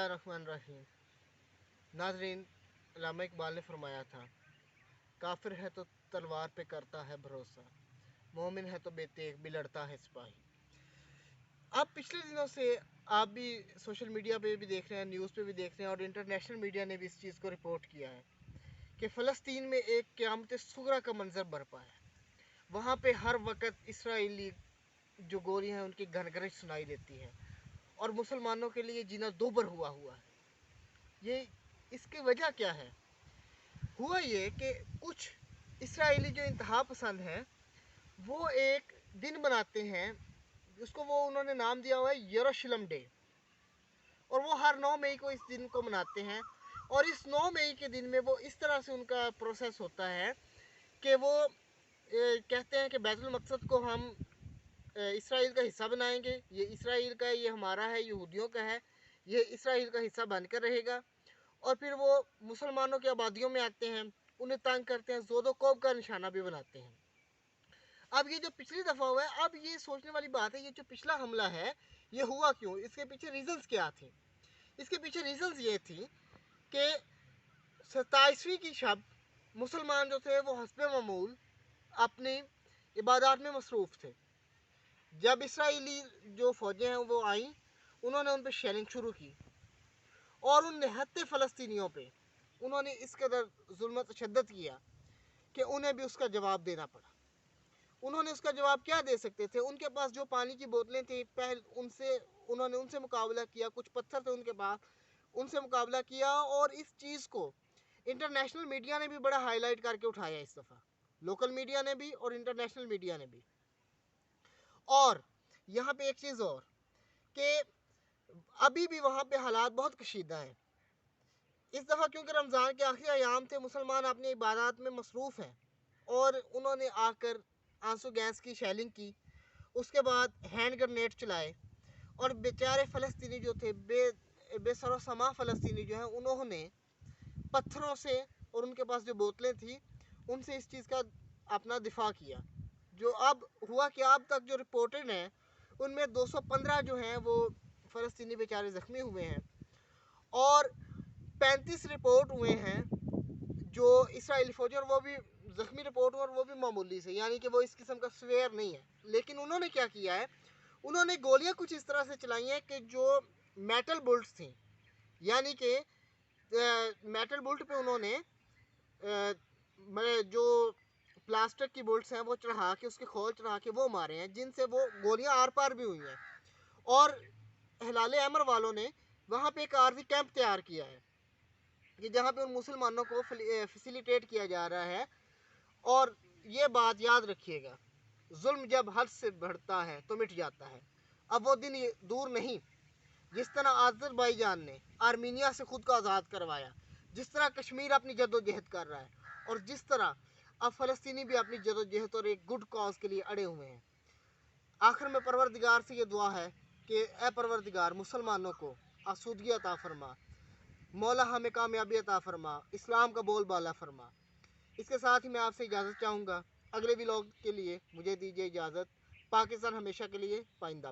बिस्मिल्लाहिर्रहमानिर्रहीम। नाज़रीन, अल्लामा इकबाल ने फरमाया था, काफिर है तो तलवार पे करता है भरोसा, मोमिन है तो बेतेग भी लड़ता है सिपाही। अब पिछले दिनों से आप भी सोशल मीडिया पे भी देख रहे हैं, न्यूज़ पे भी देख रहे हैं, और इंटरनेशनल मीडिया ने भी इस चीज़ को रिपोर्ट किया है कि फ़लस्तीन में एक क़यामत सुगरा का मंजर बरपा है। वहाँ पे हर वक्त इसराइली जो गोलियाँ हैं उनकी घनघनाहट सुनाई देती है और मुसलमानों के लिए जीना दोबर हुआ है। ये इसकी वजह क्या है? हुआ ये कि कुछ इसराइली जो इंतहा पसंद हैं वो एक दिन बनाते हैं, उसको वो उन्होंने नाम दिया हुआ है यरूशलेम डे, और वो हर 9 मई को इस दिन को मनाते हैं। और इस 9 मई के दिन में वो इस तरह से उनका प्रोसेस होता है कि वो कहते हैं कि बैतुल मक़सद को हम इसराइल का हिस्सा बनाएंगे, ये इसराइल का है, ये हमारा है, यहूदियों का है, ये इसराइल का हिस्सा बनकर रहेगा। और फिर वो मुसलमानों की आबादियों में आते हैं, उन्हें तंग करते हैं, ज़ोदो कौम का निशाना भी बनाते हैं। अब ये जो पिछली दफ़ा हुआ है, अब ये सोचने वाली बात है, ये जो पिछला हमला है ये हुआ क्यों, इसके पीछे रीज़न्स क्या थे? इसके पीछे रीज़न्स ये थी कि 27वीं की शब मुसलमान जो थे वो हस्बे मामूल अपनी इबादत में मसरूफ़ थे। जब इसराइली जो फ़ौजें हैं वो आईं, उन्होंने उन पर शेलिंग शुरू की और उन निहत्ते फ़लस्तीनियों पे उन्होंने इस कदर जुल्म तशद्दुद किया कि उन्हें भी उसका जवाब देना पड़ा। उन्होंने उसका जवाब क्या दे सकते थे? उनके पास जो पानी की बोतलें थी, उन्होंने उनसे मुकाबला किया, कुछ पत्थर थे उनके पास, उनसे मुकाबला किया। और इस चीज़ को इंटरनेशनल मीडिया ने भी बड़ा हाईलाइट करके उठाया इस दफ़ा, लोकल मीडिया ने भी और इंटरनेशनल मीडिया ने भी। और यहाँ पे एक चीज़ और कि अभी भी वहाँ पे हालात बहुत कशीदा हैं। इस दफ़ा क्योंकि रमज़ान के आखिरी अयाम थे, मुसलमान अपनी इबादत में मसरूफ़ हैं और उन्होंने आकर आंसू गैस की शेलिंग की, उसके बाद हैंड ग्रेनेड चलाए और बेचारे फ़लस्तीनी जो थे, बेसरो-समा फ़लस्तीनी जो हैं, उन्होंने पत्थरों से और उनके पास जो बोतलें थी उनसे इस चीज़ का अपना दिफा किया। जो अब हुआ कि अब तक जो रिपोर्टेड हैं उनमें 215 जो हैं वो फ़लस्तीनी बेचारे ज़ख्मी हुए हैं और 35 रिपोर्ट हुए हैं जो इसराइली फ़ौज, और वो भी ज़ख्मी रिपोर्ट हुए और वो भी मामूली से, यानी कि वो इस किस्म का स्वेयर नहीं है। लेकिन उन्होंने क्या किया है, उन्होंने गोलियां कुछ इस तरह से चलाई हैं कि जो मेटल बुलेट्स थी, यानी कि मेटल बुलेट पे उन्होंने जो प्लास्टिक की बुलेट्स हैं वो चढ़ा के, उसके खोल चढ़ा के वो मारे हैं, जिनसे वो गोलियां आर पार भी हुई हैं। और हिलाल अमर वालों ने वहाँ पे एक आर्जी कैंप तैयार किया है कि जहाँ पे उन मुसलमानों को फैसिलिटेट किया जा रहा है। और ये बात याद रखिएगा, जुल्म जब हद से बढ़ता है तो मिट जाता है। अब वो दिन दूर नहीं, जिस तरह अज़रबैजान ने आर्मीनिया से खुद को आज़ाद करवाया, जिस तरह कश्मीर अपनी जद्दोजहद कर रहा है, और जिस तरह अब फ़लस्तीनी भी अपनी जद्दोजहद और एक गुड कॉज के लिए अड़े हुए हैं। आखिर में परवरदिगार से ये दुआ है कि ए परवरदिगार, मुसलमानों को आसूदगी अता फरमा, मौला हमें कामयाबी अता फरमा, इस्लाम का बोलबाला फरमा। इसके साथ ही मैं आपसे इजाज़त चाहूँगा। अगले व्लॉग के लिए मुझे दीजिए इजाज़त। पाकिस्तान हमेशा के लिए पाइंदा।